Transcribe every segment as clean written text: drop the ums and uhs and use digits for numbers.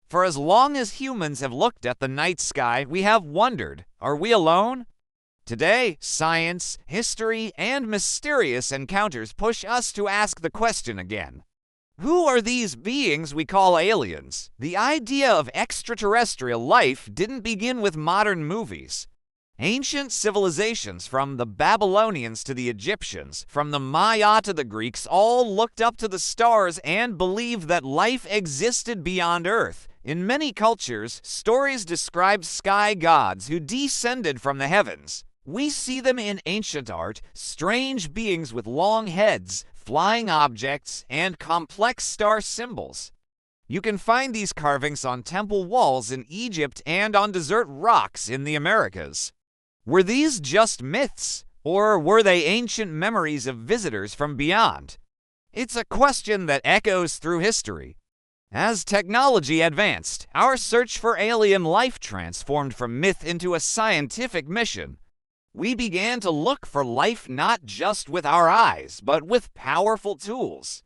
For as long as humans have looked at the night sky, we have wondered, are we alone? Today, science, history, and mysterious encounters push us to ask the question again. Who are these beings we call aliens? The idea of extraterrestrial life didn't begin with modern movies. Ancient civilizations, from the Babylonians to the Egyptians, from the Maya to the Greeks, all looked up to the stars and believed that life existed beyond Earth. In many cultures, stories describe sky gods who descended from the heavens. We see them in ancient art, strange beings with long heads, flying objects, and complex star symbols. You can find these carvings on temple walls in Egypt and on desert rocks in the Americas. Were these just myths, or were they ancient memories of visitors from beyond? It's a question that echoes through history. As technology advanced, our search for alien life transformed from myth into a scientific mission. We began to look for life not just with our eyes, but with powerful tools.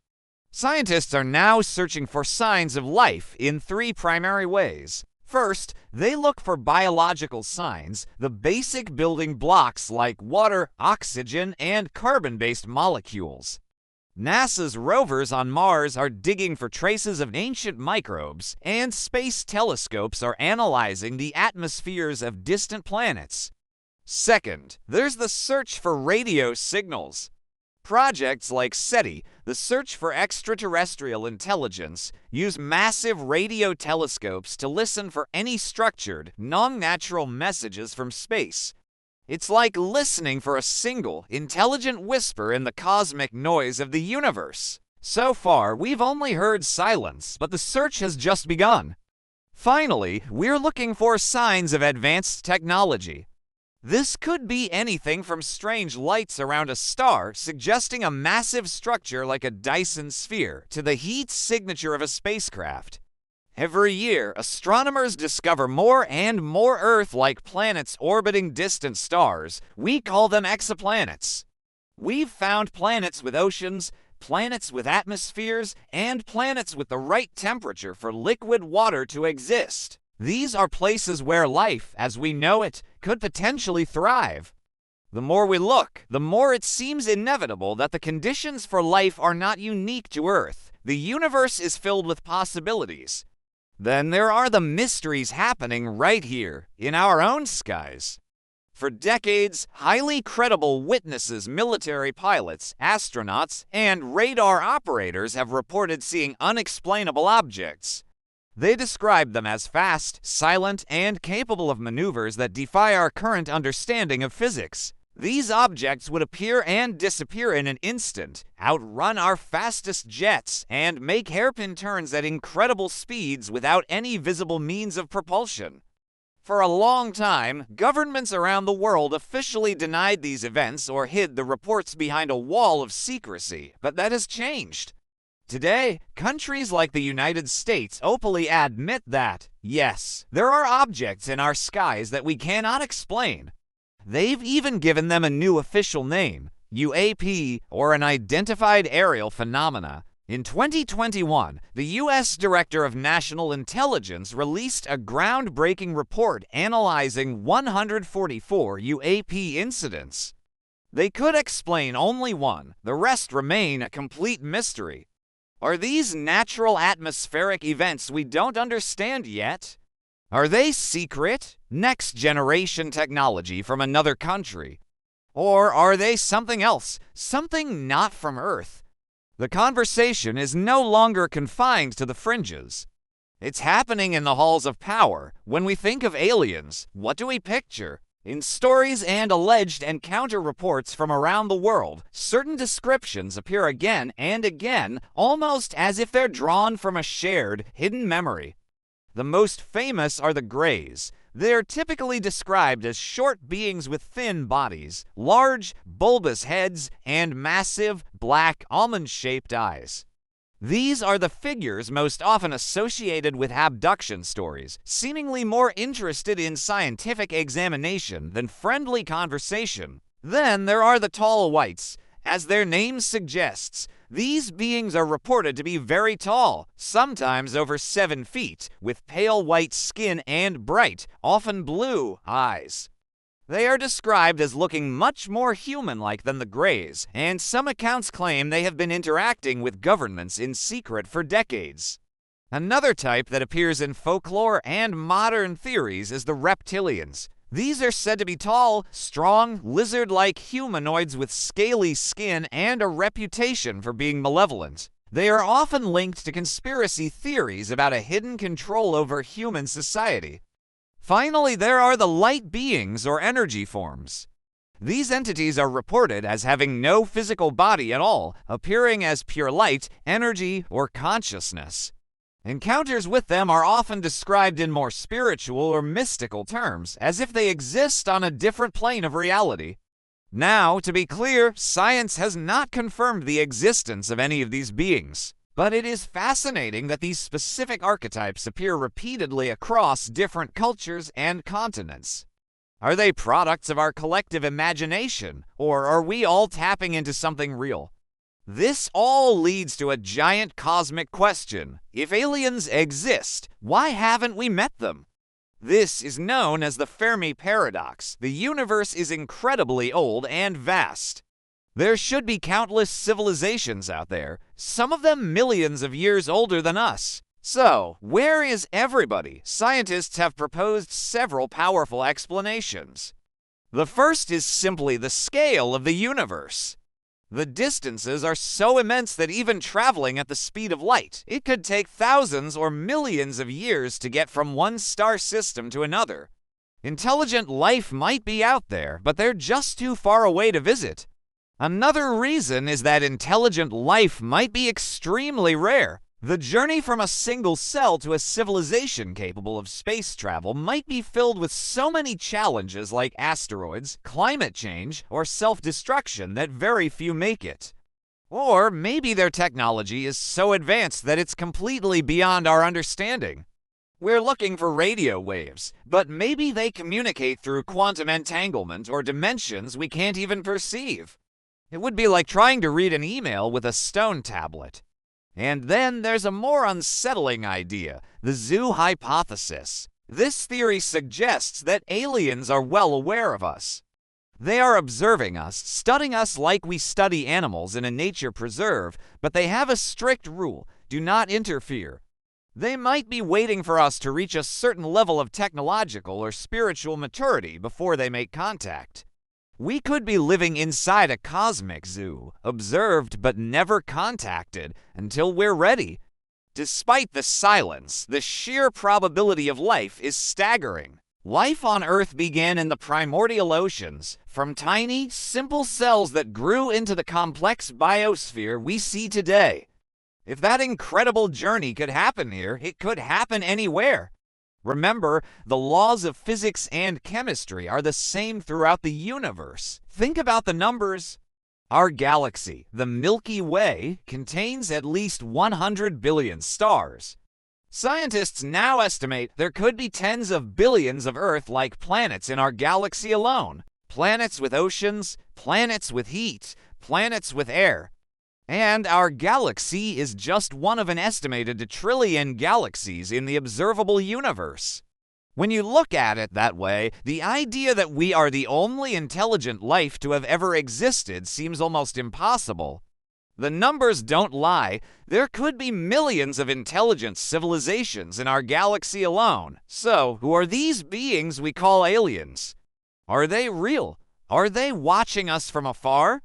Scientists are now searching for signs of life in three primary ways. First, they look for biological signs, the basic building blocks like water, oxygen, and carbon-based molecules. NASA's rovers on Mars are digging for traces of ancient microbes, and space telescopes are analyzing the atmospheres of distant planets. Second, there's the search for radio signals. Projects like SETI, the search for extraterrestrial intelligence, use massive radio telescopes to listen for any structured, non-natural messages from space. It's like listening for a single, intelligent whisper in the cosmic noise of the universe. So far, we've only heard silence, but the search has just begun. Finally, we're looking for signs of advanced technology. This could be anything from strange lights around a star suggesting a massive structure like a Dyson sphere to the heat signature of a spacecraft. Every year, astronomers discover more and more Earth-like planets orbiting distant stars. We call them exoplanets. We've found planets with oceans, planets with atmospheres, and planets with the right temperature for liquid water to exist. These are places where life, as we know it, could potentially thrive. The more we look, the more it seems inevitable that the conditions for life are not unique to Earth. The universe is filled with possibilities. Then there are the mysteries happening right here, in our own skies. For decades, highly credible witnesses, military pilots, astronauts, and radar operators have reported seeing unexplainable objects. They describe them as fast, silent, and capable of maneuvers that defy our current understanding of physics. These objects would appear and disappear in an instant, outrun our fastest jets, and make hairpin turns at incredible speeds without any visible means of propulsion. For a long time, governments around the world officially denied these events or hid the reports behind a wall of secrecy, but that has changed. Today, countries like the United States openly admit that, yes, there are objects in our skies that we cannot explain. They've even given them a new official name, UAP, or an Identified Aerial Phenomena. In 2021, the U.S. Director of National Intelligence released a groundbreaking report analyzing 144 UAP incidents. They could explain only one, the rest remain a complete mystery. Are these natural atmospheric events we don't understand yet? Are they secret, next-generation technology from another country? Or are they something else, something not from Earth? The conversation is no longer confined to the fringes. It's happening in the halls of power. When we think of aliens, what do we picture? In stories and alleged encounter reports from around the world, certain descriptions appear again and again, almost as if they're drawn from a shared, hidden memory. The most famous are the Greys. They're typically described as short beings with thin bodies, large, bulbous heads, and massive, black, almond-shaped eyes. These are the figures most often associated with abduction stories, seemingly more interested in scientific examination than friendly conversation. Then there are the tall whites. As their name suggests, These beings are reported to be very tall, sometimes over 7 feet, with pale white skin and bright, often blue, eyes. They are described as looking much more human-like than the Greys, and some accounts claim they have been interacting with governments in secret for decades. Another type that appears in folklore and modern theories is the reptilians. These are said to be tall, strong, lizard-like humanoids with scaly skin and a reputation for being malevolent. They are often linked to conspiracy theories about a hidden control over human society. Finally, there are the light beings or energy forms. These entities are reported as having no physical body at all, appearing as pure light, energy, or consciousness. Encounters with them are often described in more spiritual or mystical terms, as if they exist on a different plane of reality. Now, to be clear, science has not confirmed the existence of any of these beings. But it is fascinating that these specific archetypes appear repeatedly across different cultures and continents. Are they products of our collective imagination, or are we all tapping into something real? This all leads to a giant cosmic question. If aliens exist, why haven't we met them? This is known as the Fermi paradox. The universe is incredibly old and vast. There should be countless civilizations out there, some of them millions of years older than us. So, where is everybody? Scientists have proposed several powerful explanations. The first is simply the scale of the universe. The distances are so immense that even traveling at the speed of light, it could take thousands or millions of years to get from one star system to another. Intelligent life might be out there, but they're just too far away to visit. Another reason is that intelligent life might be extremely rare. The journey from a single cell to a civilization capable of space travel might be filled with so many challenges like asteroids, climate change, or self-destruction that very few make it. Or maybe their technology is so advanced that it's completely beyond our understanding. We're looking for radio waves, but maybe they communicate through quantum entanglement or dimensions we can't even perceive. It would be like trying to read an email with a stone tablet. And then there's a more unsettling idea, the zoo hypothesis. This theory suggests that aliens are well aware of us. They are observing us, studying us like we study animals in a nature preserve, but they have a strict rule: do not interfere. They might be waiting for us to reach a certain level of technological or spiritual maturity before they make contact. We could be living inside a cosmic zoo, observed but never contacted until we're ready. Despite the silence, the sheer probability of life is staggering. Life on Earth began in the primordial oceans, from tiny, simple cells that grew into the complex biosphere we see today. If that incredible journey could happen here, it could happen anywhere. Remember, the laws of physics and chemistry are the same throughout the universe. Think about the numbers. Our galaxy, the Milky Way, contains at least 100 billion stars. Scientists now estimate there could be tens of billions of Earth-like planets in our galaxy alone. Planets with oceans, planets with heat, planets with air. And our galaxy is just one of an estimated trillion galaxies in the observable universe. When you look at it that way, the idea that we are the only intelligent life to have ever existed seems almost impossible. The numbers don't lie. There could be millions of intelligent civilizations in our galaxy alone. So, who are these beings we call aliens? Are they real? Are they watching us from afar?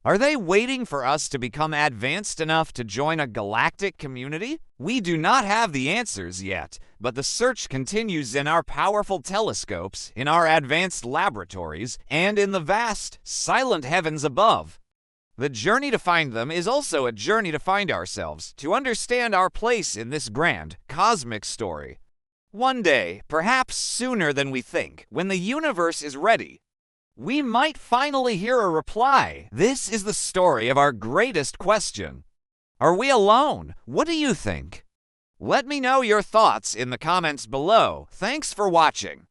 Are they waiting for us to become advanced enough to join a galactic community? We do not have the answers yet, but the search continues in our powerful telescopes, in our advanced laboratories, and in the vast, silent heavens above. The journey to find them is also a journey to find ourselves, to understand our place in this grand, cosmic story. One day, perhaps sooner than we think, when the universe is ready, we might finally hear a reply. This is the story of our greatest question. Are we alone? What do you think? Let me know your thoughts in the comments below. Thanks for watching.